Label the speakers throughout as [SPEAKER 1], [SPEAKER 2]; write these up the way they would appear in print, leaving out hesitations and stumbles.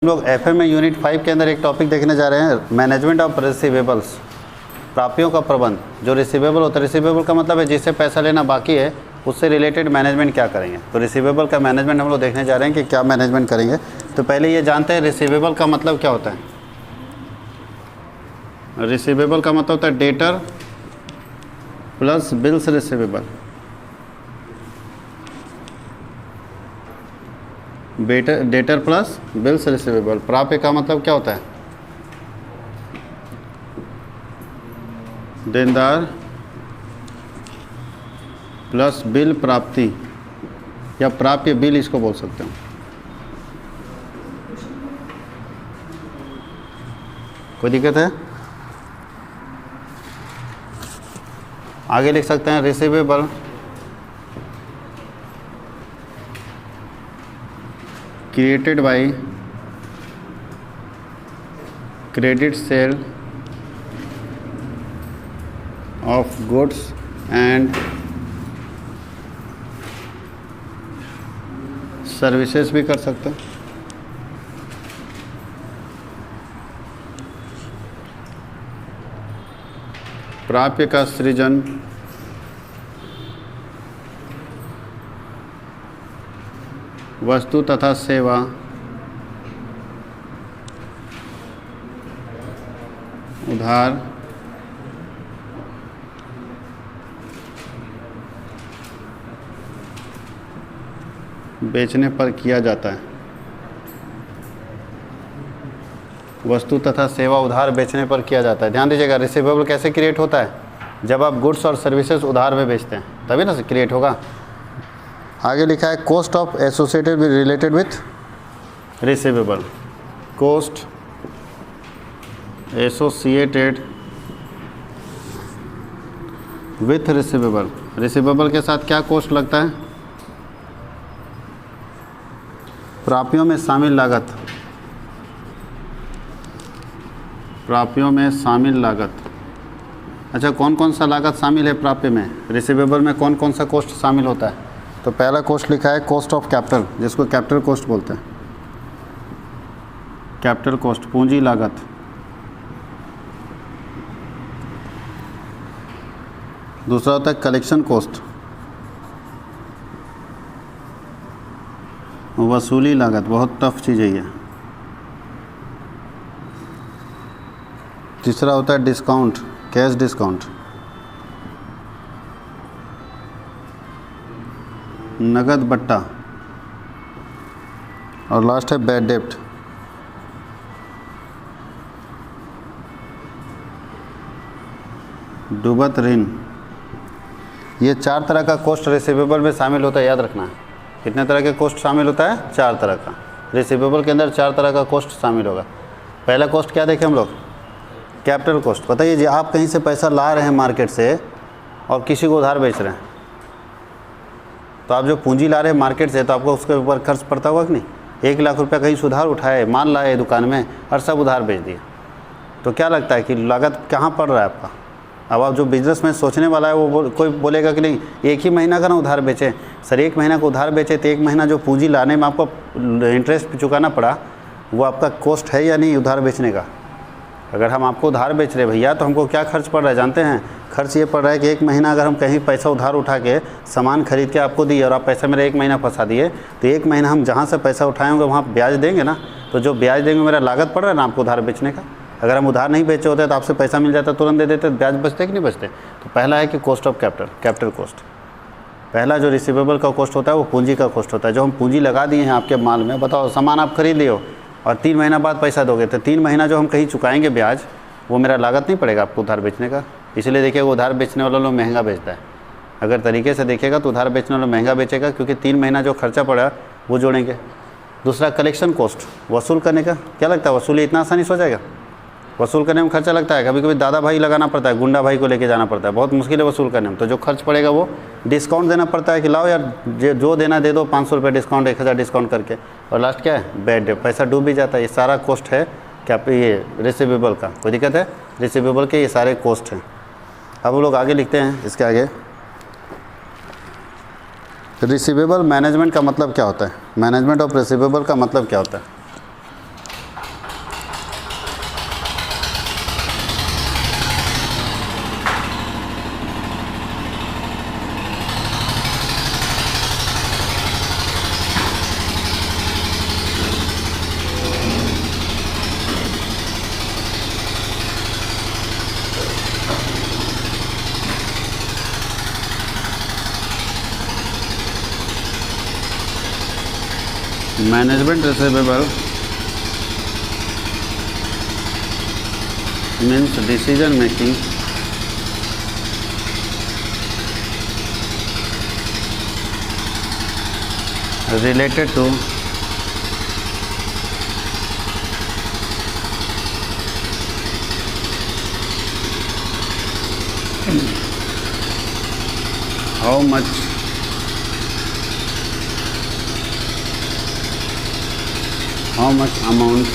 [SPEAKER 1] लोग एफए में यूनिट 5 के अंदर एक टॉपिक देखने जा रहे हैं, मैनेजमेंट ऑफ रिसीवेबल्स, प्राप्तियों का प्रबंध। जो रिसीवेबल होता है, रिसीवेबल का मतलब है जिससे पैसा लेना बाकी है, उससे रिलेटेड मैनेजमेंट क्या करेंगे। तो रिसीवेबल का मैनेजमेंट हम लोग देखने जा रहे हैं कि क्या मैनेजमेंट करेंगे। तो पहले ये जानते हैं रिसीवेबल का मतलब क्या होता है। रिसीवेबल का मतलब होता है debtor plus bills receivable. Debtor plus bills receivable. प्राप्य का मतलब क्या होता है, देनदार प्लस बिल प्राप्ति, या प्राप्य बिल इसको बोल सकते हैं। कोई दिक्कत है? आगे लिख सकते हैं receivable created by credit sale of goods and services भी कर सकते हैं। प्राप्य का सृजन वस्तु तथा सेवा उधार बेचने पर किया जाता है। वस्तु तथा सेवा उधार बेचने पर किया जाता है। ध्यान दीजिएगा, रिसीवेबल कैसे क्रिएट होता है, जब आप गुड्स और सर्विसेज उधार में बेचते हैं तभी ना क्रिएट होगा। आगे लिखा है cost of associated related with receivable. Cost associated with receivable. Receivable के साथ क्या कॉस्ट लगता है? प्राप्यों में शामिल लागत। प्राप्यों में शामिल लागत। अच्छा, कौन कौन सा लागत शामिल है प्राप्य में? रिसीवेबल में कौन कौन सा कॉस्ट शामिल होता है? तो पहला कॉस्ट लिखा है कॉस्ट ऑफ कैपिटल, जिसको कैपिटल कॉस्ट बोलते हैं। कैपिटल कॉस्ट पूंजी लागत। दूसरा होता है कलेक्शन कॉस्ट, वसूली लागत। बहुत टफ चीज़ है ये। तीसरा होता है डिस्काउंट, कैश डिस्काउंट। नगद बट्टा। और लास्ट है बैड डेप्ट। डूबत ऋण। ये 4 तरह का कॉस्ट रिसीवेबल में शामिल होता है, याद रखना है। कितने तरह के कॉस्ट शामिल होता है? 4 तरह का। रिसीवेबल के अंदर 4 तरह का कॉस्ट शामिल होगा। पहला कॉस्ट क्या देखें हम लोग? Capital cost. बताइए जी, आप कहीं से पैसा ला रहे हैं मार्केट से और किसी को उधार बेच रहे हैं, तो आप जो पूंजी ला रहे हैं मार्केट से, तो आपको उसके ऊपर खर्च पड़ता होगा कि नहीं? 1 लाख रुपया कहीं से उधार उठाए, माल लाए दुकान में और सब उधार बेच दिया, तो क्या लगता है कि लागत कहाँ पड़ रहा है आपका? अब आप जो बिजनेस में सोचने वाला है वो कोई बोलेगा कि नहीं, एक ही महीना का ना उधार बेचें। सर 1 महीना का उधार बेचे तो 1 महीना जो पूंजी लाने में आपको इंटरेस्ट चुकाना पड़ा, वो आपका कॉस्ट है या नहीं उधार बेचने का? अगर हम आपको उधार बेच रहे भैया, तो हमको क्या खर्च पड़ रहा है जानते हैं? खर्च ये पड़ रहा है कि 1 महीना अगर हम कहीं पैसा उधार उठा के सामान खरीद के आपको दिए और आप पैसा मेरा 1 महीना फंसा दिए, तो 1 महीना हम जहाँ से पैसा उठाएंगे वहाँ ब्याज देंगे ना, तो जो ब्याज देंगे मेरा लागत पड़ रहा है ना आपको उधार बेचने का। अगर हम उधार नहीं बेचे होते तो आपसे पैसा मिल जाता, तुरंत दे देते, ब्याज बचते कि नहीं बचते? तो पहला है कि cost of capital, capital cost. पहला जो रिसीवेबल का कॉस्ट होता है वो पूंजी का कॉस्ट होता है। जो हम पूंजी लगा दिए हैं आपके माल में, बताओ सामान आप खरीद लिए हो और 3 महीना बाद पैसा दोगे, तो 3 महीना जो हम कहीं चुकाएंगे ब्याज, वो मेरा लागत नहीं पड़ेगा आपको उधार बेचने का। इसलिए देखिए, वो उधार बेचने वाला लोग महंगा बेचता है। अगर तरीके से देखेगा तो उधार बेचने वाला महंगा बेचेगा, क्योंकि 3 महीना जो खर्चा पड़ा वो जोड़ेंगे। दूसरा कलेक्शन कॉस्ट, वसूल करने का। क्या लगता है वसूली इतना आसानी से हो जाएगा? वसूल करने में खर्चा लगता है, कभी कभी दादा भाई लगाना पड़ता है, गुंडा भाई को लेके जाना पड़ता है, बहुत मुश्किल है वसूल करने में। तो जो खर्च पड़ेगा वो डिस्काउंट देना पड़ता है कि लाओ यार जो देना दे दो, 500 रुपये डिस्काउंट, 1000 डिस्काउंट करके। और लास्ट क्या है? बैड डेट, पैसा डूब भी जाता है। ये सारा कॉस्ट है क्या ये रिसीवेबल का। कोई दिक्कत है? रिसीवेबल के ये सारे कॉस्ट हैं। अब हम लोग आगे लिखते हैं इसके आगे, रिसीवेबल मैनेजमेंट का मतलब क्या होता है? मैनेजमेंट ऑफ रिसीवेबल का मतलब क्या होता है? Management receivable means decision making related to how much amount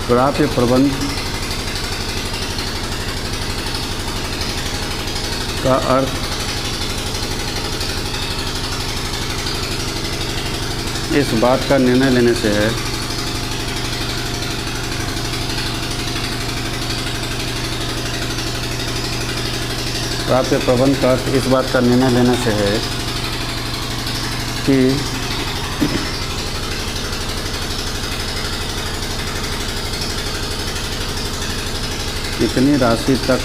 [SPEAKER 1] प्राप्य प्रबंध का अर्थ इस बात का निर्णय लेने से है प्राप्य प्रबंध का अर्थ इस बात का निर्णय लेने से है कि कितनी राशि तक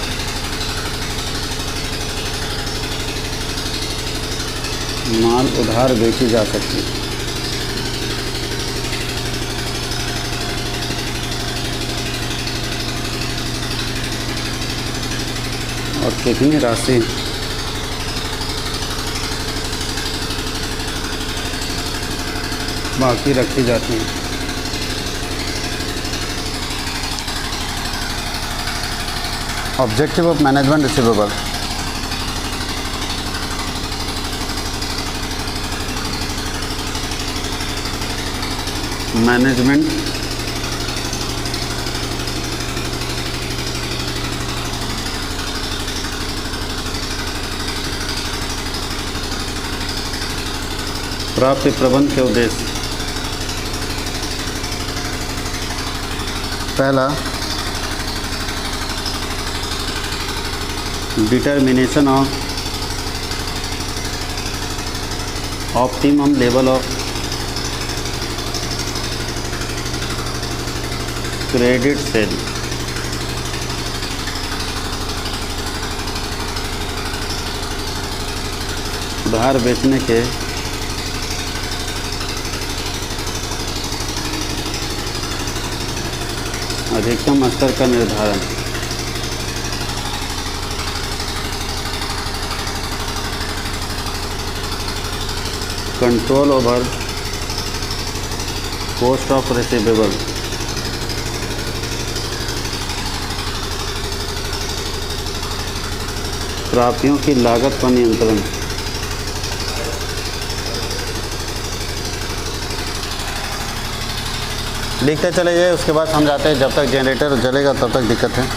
[SPEAKER 1] माल उधार बेची जा सकती है। और कितनी राशि बाकी रखी जाती है। Objective of management receivable management प्राप्य प्रबंध के उद्देश्य पहला determination of optimum level of credit sale उधार बेचने के अधिकतम स्तर का निर्धारण control over cost of receivable प्राप्तियों की लागत पर नियंत्रण लिखते चले जाइए। उसके बाद समझाते हैं। जब तक जनरेटर जलेगा तब तक दिक्कत है।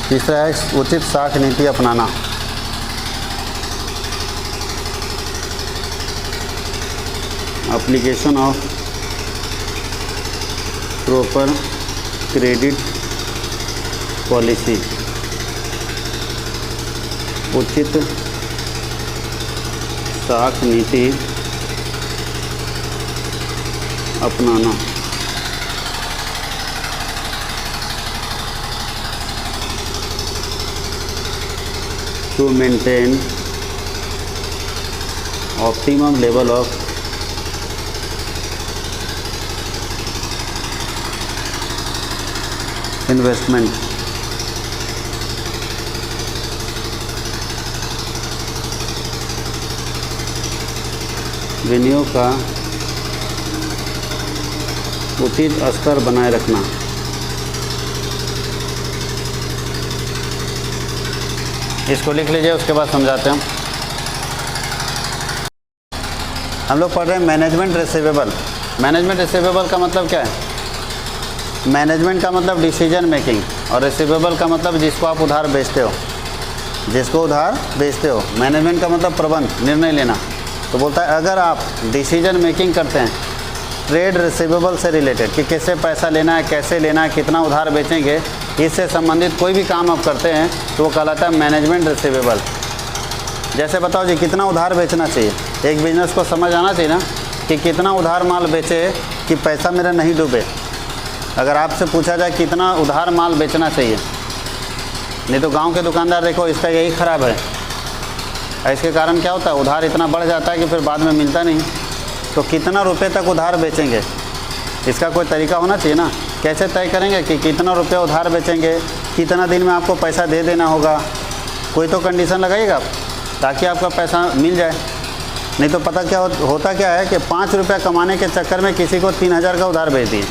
[SPEAKER 1] तीसरा है उचित साख नीति अपनाना। Application of proper credit policy उचित साख नीति अपनाना to maintain optimum level of investment विनियोग का उचित स्तर बनाए रखना। इसको लिख लीजिए। उसके बाद समझाते हैं। हम लोग पढ़ रहे हैं मैनेजमेंट रिसीवेबल। मैनेजमेंट रिसीवेबल का मतलब क्या है? मैनेजमेंट का मतलब डिसीजन मेकिंग और रिसीवेबल का मतलब जिसको आप उधार बेचते हो, जिसको उधार बेचते हो। मैनेजमेंट का मतलब प्रबंध, निर्णय लेना। तो बोलता है अगर आप डिसीजन मेकिंग करते हैं ट्रेड रिसीवेबल से रिलेटेड कि कैसे पैसा लेना है, कैसे लेना है, कितना उधार बेचेंगे, इससे संबंधित कोई भी काम आप करते हैं तो वो कहलाता है मैनेजमेंट रिसीवेबल। जैसे बताओ जी कितना उधार बेचना चाहिए। एक बिजनेस को समझ आना चाहिए ना कि कितना उधार माल बेचे कि पैसा मेरा नहीं डूबे। अगर आपसे पूछा जाए कितना उधार माल बेचना चाहिए, नहीं तो गांव के दुकानदार देखो इसका यही ख़राब है। इसके कारण क्या होता है, उधार इतना बढ़ जाता है कि फिर बाद में मिलता नहीं। तो कितना रुपए तक उधार बेचेंगे, इसका कोई तरीका होना चाहिए ना। कैसे तय करेंगे कि कितना रुपया उधार बेचेंगे, कितना दिन में आपको पैसा दे देना होगा, कोई तो कंडीशन लगाइएगा आप, ताकि आपका पैसा मिल जाए। नहीं तो पता क्या होता क्या है कि 5 रुपया कमाने के चक्कर में किसी को 3000 का उधार बेच दिए।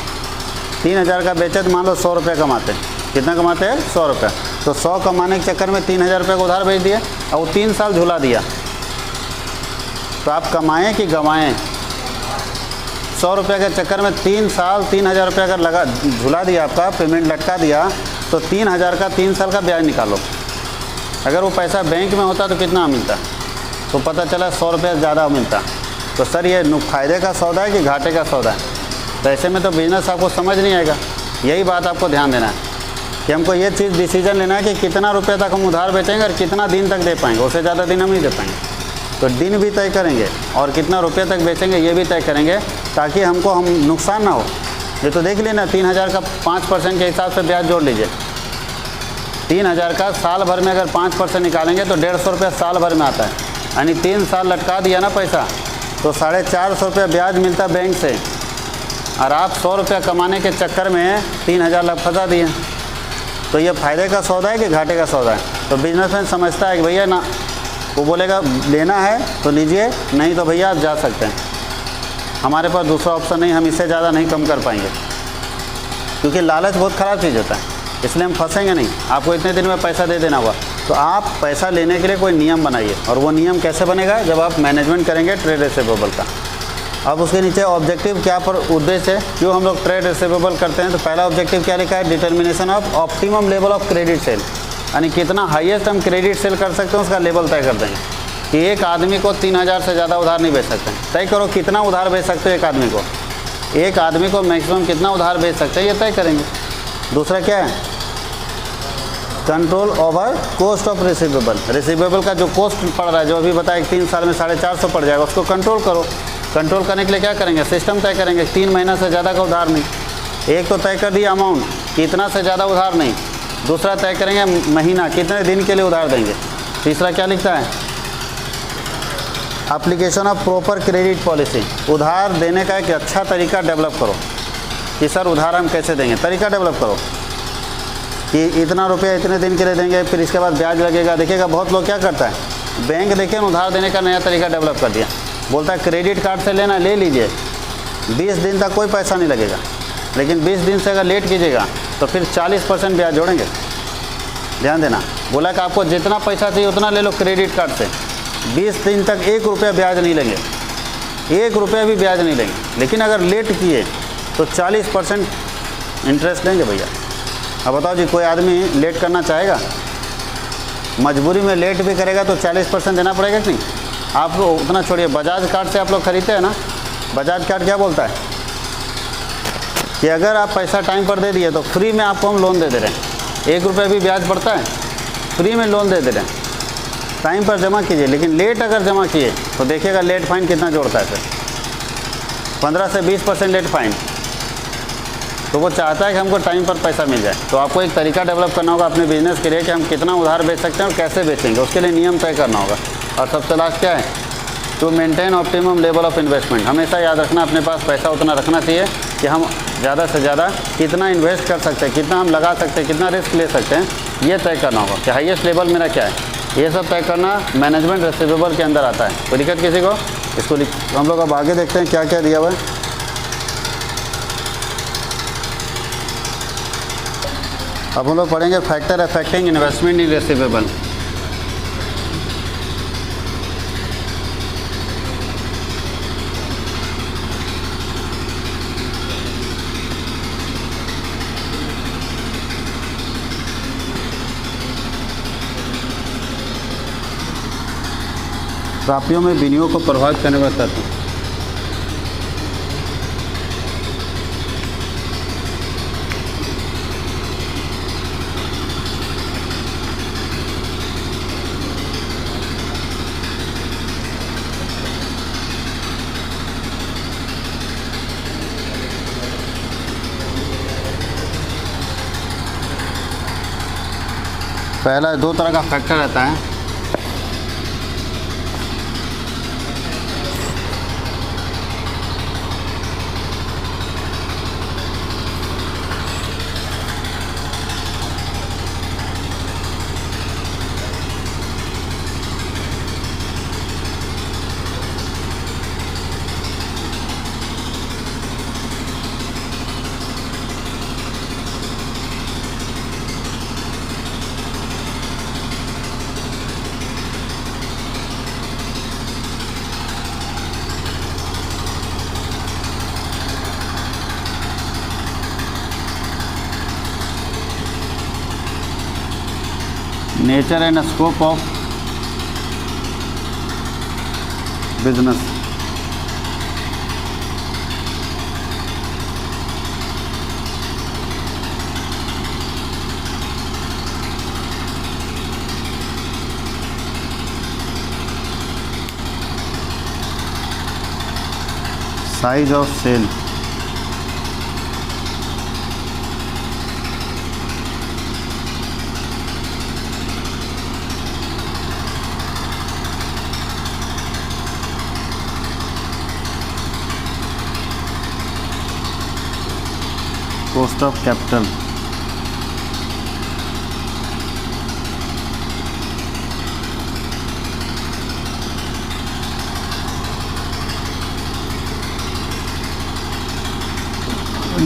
[SPEAKER 1] 3000 का बेचे तो मान लो 100 रुपया कमाते हैं। कितना कमाते हैं? 100 रुपया। तो 100 कमाने के चक्कर में 3000 रुपये का उधार बेच दिए और वो 3 साल झुला दिया। तो आप कमाएँ कि गंवाएँ? 100 रुपये के चक्कर में 3 साल 3000 रुपये अगर लगा झुला दिया, आपका पेमेंट लटका दिया, तो 3000 का 3 साल का ब्याज निकालो। अगर वो पैसा बैंक में होता तो कितना मिलता? तो पता चला 100 रुपये ज़्यादा मिलता। तो सर ये फ़ायदे का सौदा है कि घाटे का सौदा है? तो ऐसे में तो बिज़नेस आपको समझ नहीं आएगा। यही बात आपको ध्यान देना है कि हमको ये चीज़ डिसीजन लेना है कि कितना रुपये तक हम उधार बेचेंगे और कितना दिन तक दे पाएंगे। उससे ज़्यादा दिन हम नहीं दे पाएंगे। तो दिन भी तय करेंगे और कितना रुपये तक बेचेंगे ये भी तय करेंगे, ताकि हमको नुकसान ना हो। ये तो देख लेना, 3000 का 5% के हिसाब से ब्याज जोड़ लीजिए। 3000 का साल भर में अगर 5% निकालेंगे तो 150 रुपये साल भर में आता है। यानी 3 साल लटका दिया ना पैसा, तो 450 रुपये ब्याज मिलता बैंक से। और आप 100 रुपया कमाने के चक्कर में 3000 लग फंसा दिए। तो ये फ़ायदे का सौदा है कि घाटे का सौदा है? तो बिजनेसमैन समझता है कि भैया ना, वो बोलेगा लेना है तो लीजिए, नहीं तो भैया आप जा सकते हैं, हमारे पास दूसरा ऑप्शन नहीं, हम इससे ज़्यादा नहीं कम कर पाएंगे। क्योंकि लालच बहुत ख़राब चीज़ होता है, इसलिए हम फंसेंगे नहीं। आपको इतने दिन में पैसा दे देना होगा। तो आप पैसा लेने के लिए कोई नियम बनाइए। और वो नियम कैसे बनेगा? जब आप मैनेजमेंट करेंगे ट्रेड रिसीवेबल का। अब उसके नीचे ऑब्जेक्टिव क्या पर उद्देश्य है, क्यों हम लोग ट्रेड रिसीवेबल करते हैं। तो पहला ऑब्जेक्टिव क्या लिखा है? Determination of optimum level of credit sale, यानी कितना हाईएस्ट हम क्रेडिट सेल कर सकते हैं उसका लेवल तय कर देंगे। कि एक आदमी को 3000 से ज़्यादा उधार नहीं बेच सकते। तय करो कितना उधार बेच सकते हो एक आदमी को। एक आदमी को मैक्सिमम कितना उधार बेच सकते हैं ये तय करेंगे। दूसरा क्या है? Control over cost of receivable. Receivable का जो कॉस्ट पड़ रहा है, जो अभी बताया 3 साल में 450 पड़ जाएगा, उसको कंट्रोल करो। कंट्रोल करने के लिए क्या करेंगे? सिस्टम तय करेंगे। 3 महीना से ज़्यादा का उधार नहीं। एक तो तय कर दिया अमाउंट, कितना से ज़्यादा उधार नहीं। दूसरा तय करेंगे महीना, कितने दिन के लिए उधार देंगे। तीसरा क्या लिखता है? Application of proper credit policy. उधार देने का एक अच्छा तरीका डेवलप करो कि सर उधार हम कैसे देंगे। तरीका डेवलप करो कि इतना रुपया इतने दिन के लिए देंगे, फिर इसके बाद ब्याज लगेगा। देखिएगा बहुत लोग क्या करता है, बैंक देखिए उधार देने का नया तरीका डेवलप कर दिया। बोलता है क्रेडिट कार्ड से लेना, ले लीजिए, 20 दिन तक कोई पैसा नहीं लगेगा। लेकिन 20 दिन से अगर लेट कीजिएगा तो फिर 40% ब्याज जोड़ेंगे। ध्यान देना, बोला कि आपको जितना पैसा चाहिए उतना ले लो क्रेडिट कार्ड से। 20 दिन तक 1 रुपया ब्याज नहीं लेंगे, 1 रुपया भी ब्याज नहीं लेंगे। लेकिन अगर लेट किए तो 40% इंटरेस्ट लेंगे भैया। अब बताओ जी, कोई आदमी लेट करना चाहेगा? मजबूरी में लेट भी करेगा तो 40% देना पड़ेगा कि नहीं? आप लोग उतना छोड़िए, बजाज कार्ड से आप लोग खरीदते हैं ना, बजाज कार्ड क्या बोलता है कि अगर आप पैसा टाइम पर दे दिए तो फ्री में आपको हम लोन दे दे रहे हैं। 1 रुपया भी ब्याज पड़ता है, फ्री में लोन दे दे रहे हैं। टाइम पर जमा कीजिए। लेकिन लेट अगर जमा किए तो देखिएगा लेट फाइन कितना जोड़ता है। फिर 15 से 20% लेट फाइन। तो वो चाहता है कि हमको टाइम पर पैसा मिल जाए। तो आपको एक तरीका डेवलप करना होगा अपने बिजनेस के लिए कि हम कितना उधार बेच सकते हैं और कैसे बेचेंगे, उसके लिए नियम तय करना होगा। और सबसे लास्ट क्या है? To maintain optimum level of investment. हमेशा याद रखना अपने पास पैसा उतना रखना चाहिए कि हम ज़्यादा से ज़्यादा कितना इन्वेस्ट कर सकते हैं, कितना हम लगा सकते हैं, कितना रिस्क ले सकते हैं, ये तय करना होगा कि हाईएस्ट लेवल मेरा क्या है। ये सब तय करना मैनेजमेंट रिसीवेबल के अंदर आता है। कोई दिक्कत किसी को? इसको हम लोग अब आगे देखते हैं क्या क्या दिया हुआ है। अब हम लोग पढ़ेंगे फैक्टर अफेक्टिंग इन्वेस्टमेंट इन रिसीवेबल। प्राप्तियों में विनियोग को प्रभावित करने वाला तत्व। पहला 2 तरह का फैक्टर रहता है। Nature and scope of business. Size of sale. Cost of capital.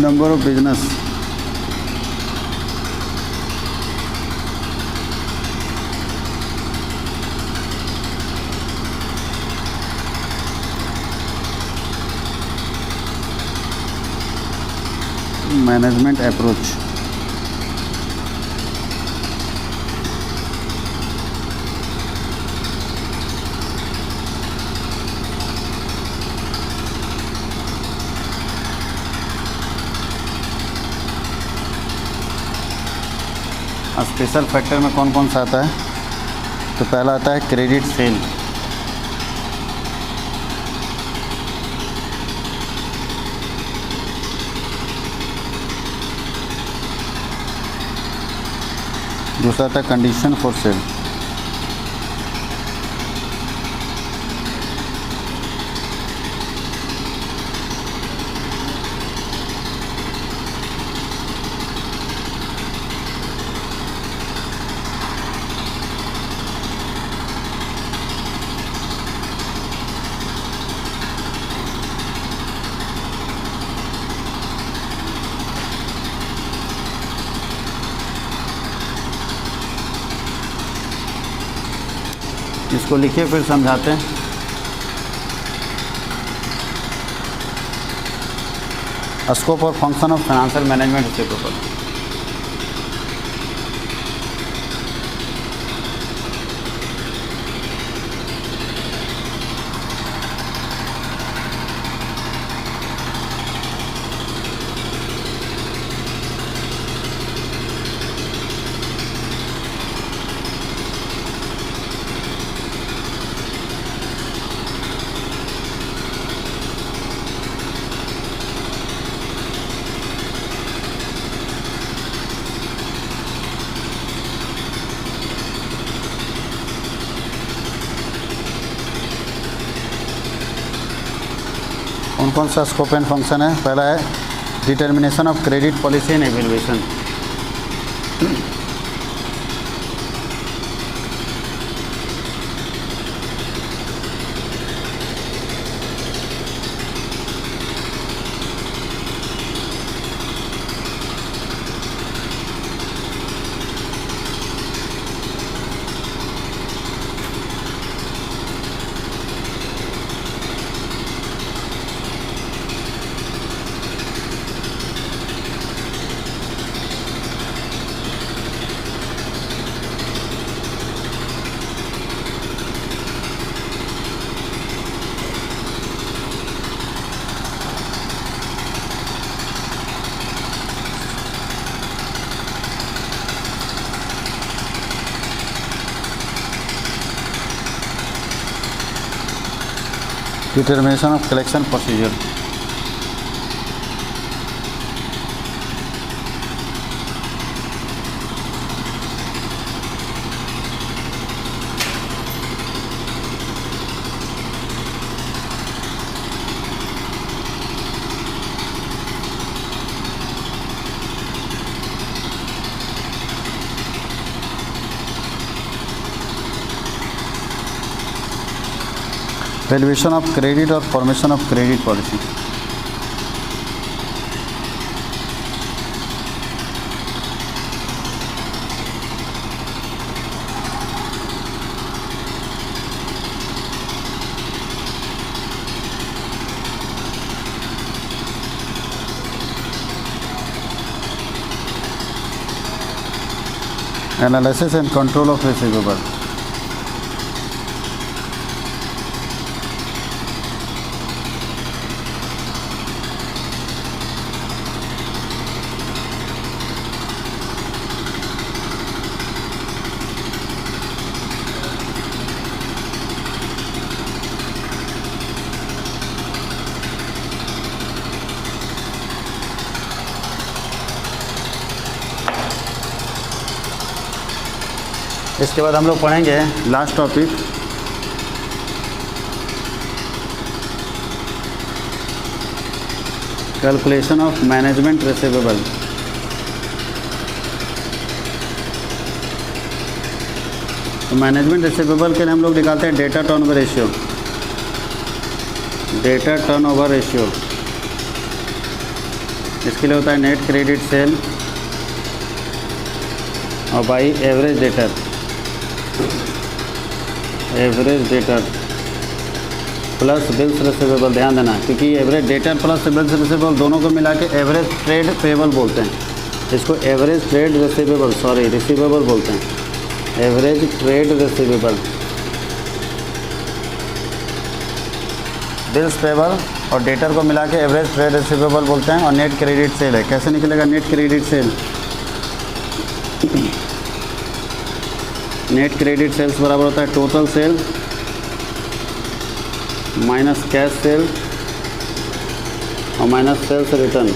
[SPEAKER 1] Number of business. Management approach. Special factor में कौन कौन सा आता है? तो पहला आता है क्रेडिट सेल। दूसरा आता है कंडीशन फॉर सेल। इसको लिखिए फिर समझाते हैं। स्कोप और function of financial management receivable. कौन कौन सा स्कोप एंड फंक्शन है? पहला है determination of credit policy and evaluation. Determination of collection procedure. Valuation of credit और formation of credit policy. Analysis and control of receivable. इसके बाद हम लोग पढ़ेंगे last topic calculation of management receivable. तो मैनेजमेंट रिसीवेबल के लिए हम लोग निकालते हैं data turnover ratio. Data turnover ratio इसके लिए होता है नेट क्रेडिट सेल और by average debtor. Average debtor plus bills receivable, ध्यान देना क्योंकि average debtor plus bills receivable दोनों को मिला के एवरेज ट्रेड पेबल बोलते हैं। इसको एवरेज ट्रेड रिसीवेबल रिसीवेबल बोलते हैं। Average trade receivable, bills payable और डेटर को मिला के एवरेज ट्रेड रिसीवेबल बोलते हैं। और नेट क्रेडिट सेल है। कैसे निकलेगा net credit sale? Net credit sales बराबर होता है total sale minus cash sale और माइनस सेल्स रिटर्न।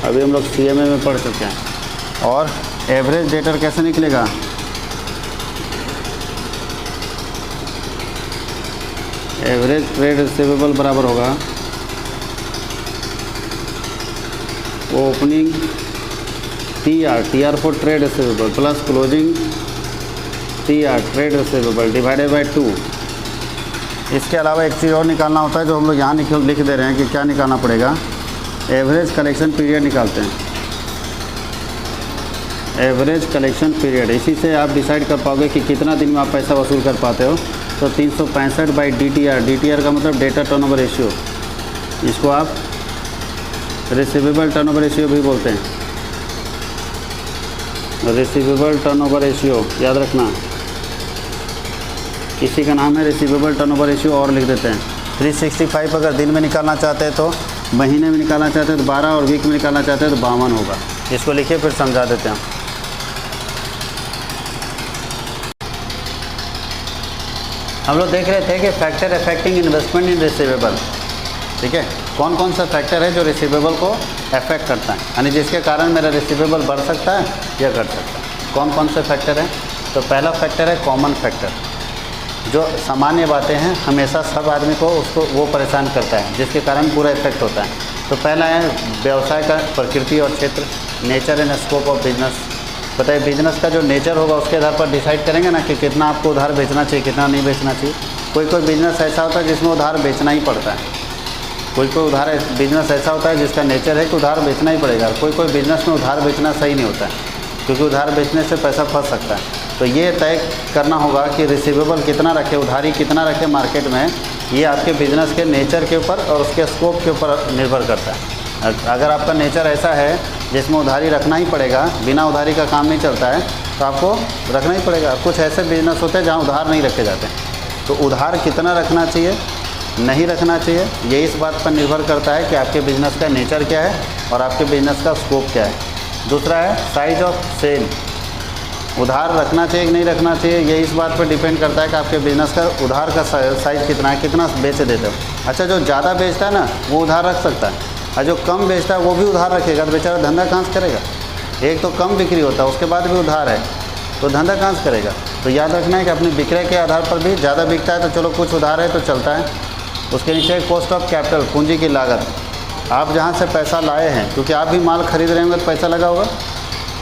[SPEAKER 1] अभी हम लोग CMA में पढ़ चुके हैं। और एवरेज डेटर कैसे निकलेगा? एवरेज ट्रेड रिसीवेबल बराबर होगा opening TR for trade receivable plus closing TR trade receivable divided by 2। इसके अलावा एक चीज़ और निकालना होता है जो हम लोग यहाँ लिख दे रहे हैं कि क्या निकालना पड़ेगा। एवरेज कलेक्शन पीरियड निकालते हैं। एवरेज कलेक्शन पीरियड, इसी से आप डिसाइड कर पाओगे कि कितना दिन में आप पैसा वसूल कर पाते हो। तो 365 बाई DTR का मतलब डेटा टर्नओवर रेशियो, इसको आप रिसीवेबल टर्नओवर रेशियो भी बोलते हैं। रिसीवेबल टर्नओवर रेशियो याद रखना, इसी का नाम है रिसीवेबल टर्नओवर रेशियो। और लिख देते हैं 365 अगर दिन में निकालना चाहते हैं तो, महीने में निकालना चाहते हैं तो 12 और वीक में निकालना चाहते हैं तो 52 होगा। इसको लिखिए फिर समझा देते हैं। हम लोग देख रहे थे कि फैक्टर अफेक्टिंग इन्वेस्टमेंट इन रिसीवेबल, ठीक है। कौन कौन सा फैक्टर है जो रिसीवेबल को अफेक्ट करता है, यानी जिसके कारण मेरा रिसीवेबल बढ़ सकता है या घट सकता है। कौन कौन से फैक्टर हैं? तो पहला फैक्टर है कॉमन फैक्टर, जो सामान्य बातें हैं, हमेशा सब आदमी को उसको वो परेशान करता है, जिसके कारण पूरा इफेक्ट होता है। तो पहला है व्यवसाय का प्रकृति और क्षेत्र, nature and scope of business. पता है बिजनेस का जो नेचर होगा उसके आधार पर डिसाइड करेंगे ना कि कितना आपको उधार बेचना चाहिए, कितना नहीं बेचना चाहिए। कोई कोई बिजनेस ऐसा होता है जिसमें उधार बेचना ही पड़ता है। कोई कोई बिजनेस ऐसा होता है जिसका नेचर है कि उधार बेचना ही पड़ेगा। कोई कोई बिजनेस में उधार बेचना सही नहीं होता है, क्योंकि उधार बेचने से पैसा फंस सकता है। तो ये तय करना होगा कि रिसीवेबल कितना रखे, उधारी कितना रखे मार्केट में। ये आपके बिजनेस के नेचर के ऊपर और उसके स्कोप के ऊपर निर्भर करता है। अगर आपका नेचर ऐसा है जिसमें उधारी रखना ही पड़ेगा, बिना उधारी का काम नहीं चलता है, तो आपको रखना ही पड़ेगा। कुछ ऐसे बिजनेस होते हैं जहाँ उधार नहीं रखे जाते, तो उधार कितना रखना चाहिए, नहीं रखना चाहिए, ये इस बात पर निर्भर करता है कि आपके बिज़नेस का नेचर क्या है और आपके बिज़नेस का स्कोप क्या है। दूसरा है साइज ऑफ सेल, उधार रखना चाहिए कि नहीं रखना चाहिए, ये इस बात पर डिपेंड करता है कि आपके बिज़नेस का उधार का साइज़ कितना है, कितना बेच देते हो। अच्छा, जो ज़्यादा बेचता है ना वो उधार रख सकता है, और जो कम बेचता है वो भी उधार रखेगा, तो बेचारा धंधा कहाँ से करेगा। एक तो कम बिक्री होता है, उसके बाद भी उधार है, तो धंधा कहाँ से करेगा। तो याद रखना है कि अपने विक्रय के आधार पर भी ज़्यादा बिकता है तो चलो कुछ उधार है तो चलता है। उसके नीचे कॉस्ट ऑफ कैपिटल, पूंजी की लागत, आप जहाँ से पैसा लाए हैं, क्योंकि आप भी माल खरीद रहे होंगे तो पैसा लगा होगा,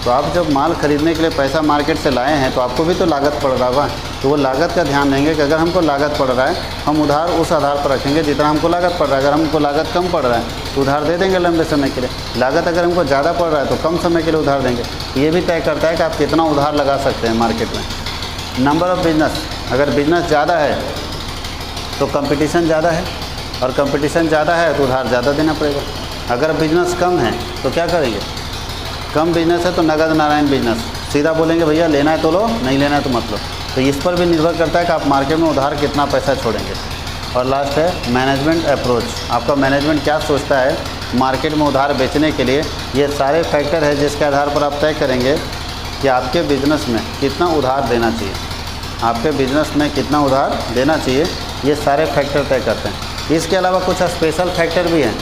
[SPEAKER 1] तो आप जब माल खरीदने के लिए पैसा मार्केट से लाए हैं तो आपको भी तो लागत पड़ रहा होगा, तो वो लागत का ध्यान देंगे कि अगर हमको लागत पड़ रहा है हम उधार उस आधार पर रखेंगे जितना हमको लागत पड़ रहा है। अगर हमको लागत कम पड़ रहा है तो उधार दे देंगे लंबे समय के लिए, लागत अगर हमको ज़्यादा पड़ रहा है तो कम समय के लिए उधार देंगे। ये भी तय करता है कि आप कितना उधार लगा सकते हैं मार्केट में। नंबर ऑफ़ बिजनेस, अगर बिजनेस ज़्यादा है तो कंपटीशन ज़्यादा है, और कंपटीशन ज़्यादा है तो उधार ज़्यादा देना पड़ेगा। अगर बिजनेस कम है तो क्या करेंगे, कम बिजनेस है तो नगद नारायण बिजनेस, सीधा बोलेंगे भैया लेना है तो लो, नहीं लेना है तो मत लो। तो इस पर भी निर्भर करता है कि आप मार्केट में उधार कितना पैसा छोड़ेंगे। और लास्ट है मैनेजमेंट अप्रोच, आपका मैनेजमेंट क्या सोचता है मार्केट में उधार बेचने के लिए। ये सारे फैक्टर है जिसके आधार पर आप तय करेंगे कि आपके बिज़नेस में कितना उधार देना चाहिए, आपके बिज़नेस में कितना उधार देना चाहिए, ये सारे फैक्टर तय करते हैं। इसके अलावा कुछ स्पेशल फैक्टर भी हैं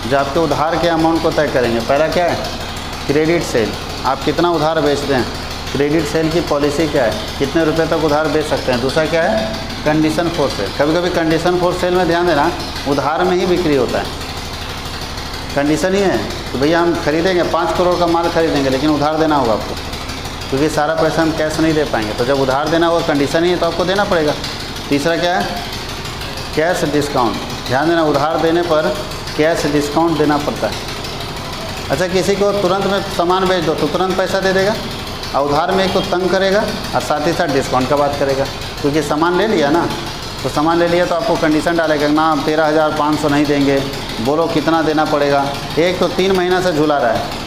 [SPEAKER 1] जो आपके उधार के अमाउंट को तय करेंगे। पहला क्या है, क्रेडिट सेल, आप कितना उधार बेचते हैं, क्रेडिट सेल की पॉलिसी क्या है, कितने रुपए तक उधार बेच सकते हैं। दूसरा क्या है, कंडीशन फॉर सेल, कभी कभी कंडीशन फॉर सेल में ध्यान देना उधार में ही बिक्री होता है, कंडीशन ही है तो भैया हम खरीदेंगे 5 करोड़ का माल खरीदेंगे लेकिन उधार देना होगा आपको, क्योंकि सारा पैसा हम कैश नहीं दे पाएंगे। तो जब उधार देना होगा कंडीशन ही है तो आपको देना पड़ेगा। तीसरा क्या है, कैश डिस्काउंट, ध्यान देना उधार देने पर कैश डिस्काउंट देना पड़ता है। अच्छा, किसी को तुरंत में सामान बेच दो तो तुरंत पैसा दे देगा, और उधार में एक तो तंग करेगा और साथ ही साथ डिस्काउंट का बात करेगा, क्योंकि सामान ले लिया ना, तो सामान ले लिया तो आपको कंडीशन डालेगा ना 13,500 नहीं देंगे, बोलो कितना देना पड़ेगा। एक तो 3 महीना से झूला रहा है,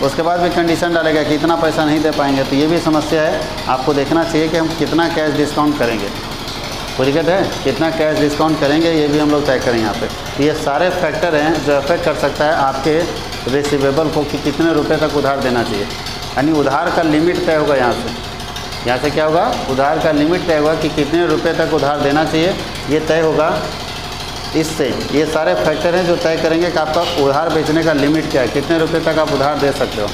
[SPEAKER 1] उसके बाद भी कंडीशन डालेगा कि इतना पैसा नहीं दे पाएंगे। तो ये भी समस्या है, आपको देखना चाहिए कि हम कितना कैश डिस्काउंट करेंगे, दिक्कत है कितना कैश डिस्काउंट करेंगे, ये भी हम लोग तय करें यहाँ पे। तो ये सारे फैक्टर हैं जो अफेक्ट कर सकता है आपके रिसीवेबल को कि कितने रुपए तक उधार देना चाहिए। यानी उधार का लिमिट तय होगा यहाँ से क्या होगा, उधार का लिमिट तय होगा कि कितने रुपए तक उधार देना चाहिए, ये तय होगा इससे। ये सारे फैक्टर हैं जो तय करेंगे कि आपका उधार बेचने का लिमिट क्या है, कितने रुपये तक आप उधार दे सकते हो।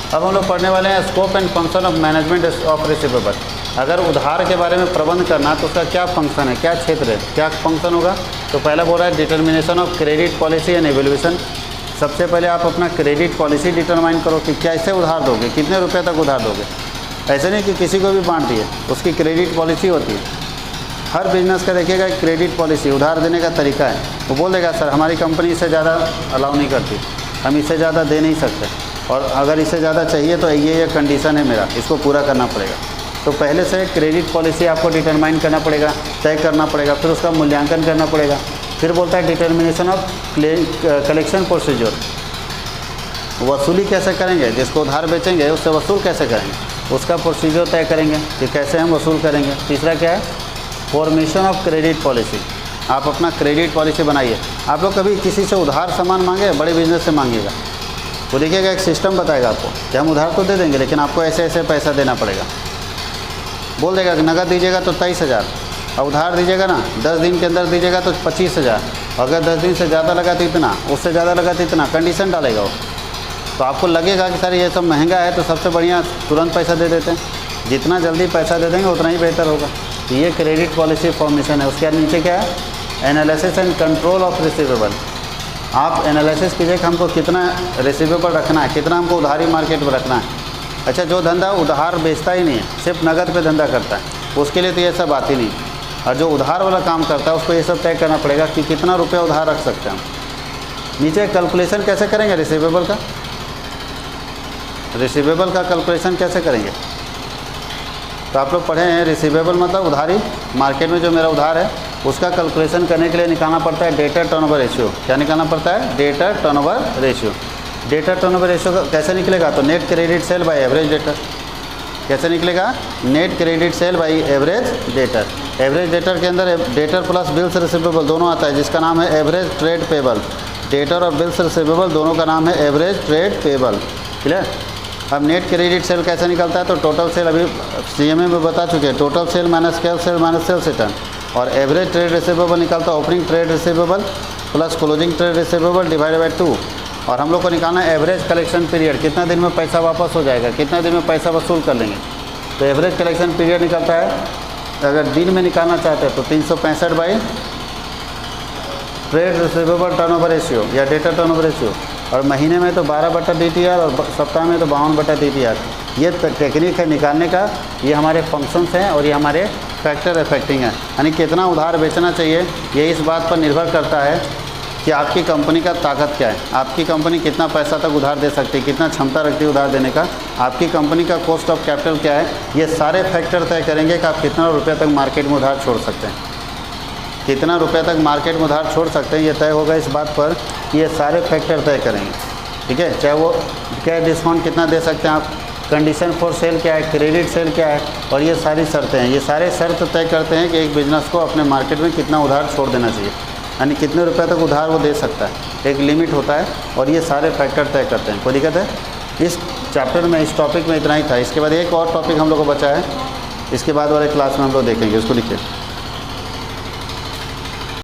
[SPEAKER 1] अब हम लोग पढ़ने वाले हैं scope and function of management of receivable. अगर उधार के बारे में प्रबंध करना तो उसका क्या फंक्शन है, क्या क्षेत्र है, क्या फंक्शन होगा। तो पहला बोल रहा है determination of credit policy and evaluation. सबसे पहले आप अपना क्रेडिट पॉलिसी डिटरमाइन करो कि कैसे उधार दोगे, कितने रुपए तक उधार दोगे। ऐसे नहीं कि किसी को भी बांट दिए, उसकी क्रेडिट पॉलिसी होती है। हर बिजनेस का देखिएगा एक क्रेडिट पॉलिसी, उधार देने का तरीका है। वो बोल देगा सर हमारी कंपनी इससे ज़्यादा अलाउ नहीं करती, हम इससे ज़्यादा दे नहीं सकते, और अगर इससे ज़्यादा चाहिए तो ये कंडीशन है मेरा, इसको पूरा करना पड़ेगा। तो पहले से क्रेडिट पॉलिसी आपको डिटरमाइन करना पड़ेगा, तय करना पड़ेगा, फिर उसका मूल्यांकन करना पड़ेगा। फिर बोलता है डिटर्मिनेशन ऑफ कलेक्शन प्रोसीजर, वसूली कैसे करेंगे, जिसको उधार बेचेंगे उससे वसूल कैसे करेंगे, उसका प्रोसीजर तय करेंगे कि कैसे हम वसूल करेंगे। तीसरा क्या है, फॉर्मेशन ऑफ क्रेडिट पॉलिसी। आप अपना क्रेडिट पॉलिसी बनाइए। आप लोग कभी किसी से उधार सामान मांगे, बड़े बिजनेस से मांगिएगा, वो देखिएगा एक सिस्टम बताएगा आपको कि हम उधार तो दे देंगे लेकिन आपको ऐसे ऐसे पैसा देना पड़ेगा। बोल देगा कि नगद दीजिएगा तो 23,000, और उधार दीजिएगा ना 10 दिन के अंदर दीजिएगा तो 25,000, अगर 10 दिन से ज़्यादा लगा तो इतना, उससे ज़्यादा लगा तो इतना, कंडीशन डालेगा वो। तो आपको लगेगा कि सर ये सब महंगा है तो सबसे बढ़िया तुरंत पैसा दे देते हैं, जितना जल्दी पैसा दे देंगे उतना ही बेहतर होगा। तो ये क्रेडिट पॉलिसी फॉर्मेशन है। उसके नीचे क्या है, analysis and control of receivable. आप एनालिसिस कीजिए कि हमको कितना रिसीवेबल रखना है, कितना हमको उधारी मार्केट में रखना है। अच्छा, जो धंधा उधार बेचता ही नहीं है, सिर्फ नगद पे धंधा करता है, उसके लिए तो ये सब आती नहीं। और जो उधार वाला काम करता है उसको ये सब तय करना पड़ेगा कि कितना रुपया उधार रख सकते हैं हम। नीचे कैलकुलेशन कैसे करेंगे रिसीवेबल का, रिसीवेबल का कैलकुलेशन कैसे करेंगे। तो आप लोग पढ़े हैं रिसीवेबल मतलब उधारी, मार्केट में जो मेरा उधार है उसका कैलकुलेशन करने के लिए निकालना पड़ता है डेटर टर्नओवर रेशियो। क्या निकालना पड़ता है, debtor turnover ratio. Debtor turnover ratio कैसे निकलेगा, तो net credit cell by average debtor. कैसे निकलेगा, net credit cell by average debtor. Average debtor के अंदर डेटर प्लस बिल्स रिसीवेबल दोनों आता है, जिसका नाम है एवरेज ट्रेड पेबल। डेटर और बिल्स रिसीवेबल दोनों का नाम है एवरेज ट्रेड पेबल। क्लियर। अब नेट क्रेडिट सेल कैसे निकलता है, तो टोटल सेल अभी CMA में बता चुके हैं, total sale minus cash sale minus sales return. और एवरेज ट्रेड रिसीवेबल निकलता है opening trade receivable plus closing trade receivable divided by 2। और हम लोग को निकालना है एवरेज कलेक्शन पीरियड, कितना दिन में पैसा वापस हो जाएगा, कितना दिन में पैसा वसूल कर लेंगे। तो एवरेज कलेक्शन पीरियड निकलता है, अगर दिन में निकालना चाहते हैं तो 365 by trade receivable turnover ratio या डेटा टर्नओवर रेशियो। और महीने में तो 12/DTR और सप्ताह में तो 52/DTR। ये टेक्निक है निकालने का। ये हमारे फंक्शंस हैं और ये हमारे फैक्टर अफेक्टिंग है, यानी कितना उधार बेचना चाहिए ये इस बात पर निर्भर करता है कि आपकी कंपनी का ताकत क्या है, आपकी कंपनी कितना पैसा तक उधार दे सकती है, कितना क्षमता रखती है उधार देने का, आपकी कंपनी का कॉस्ट ऑफ कैपिटल क्या है। ये सारे फैक्टर तय करेंगे कि आप कितना रुपये तक मार्केट में उधार छोड़ सकते हैं, कितना रुपये तक मार्केट में उधार छोड़ सकते हैं। ये तय होगा इस बात पर कि ये सारे फैक्टर तय करेंगे, ठीक है। चाहे वो क्या डिस्काउंट कितना दे सकते हैं आप, कंडीशन फॉर सेल क्या है, क्रेडिट सेल क्या है, और ये सारी शर्तें हैं। ये सारे शर्त तय करते हैं कि एक बिज़नेस को अपने मार्केट में कितना उधार छोड़ देना चाहिए, यानी कितने रुपए तक उधार वो दे सकता है, एक लिमिट होता है और ये सारे फैक्टर तय करते हैं। कोई दिक्कत है? इस चैप्टर में, इस टॉपिक में इतना ही था। इसके बाद एक और टॉपिक हम लोग को बचा है, इसके बाद वाले क्लास में हम लोग देखेंगे। उसको लिखिए।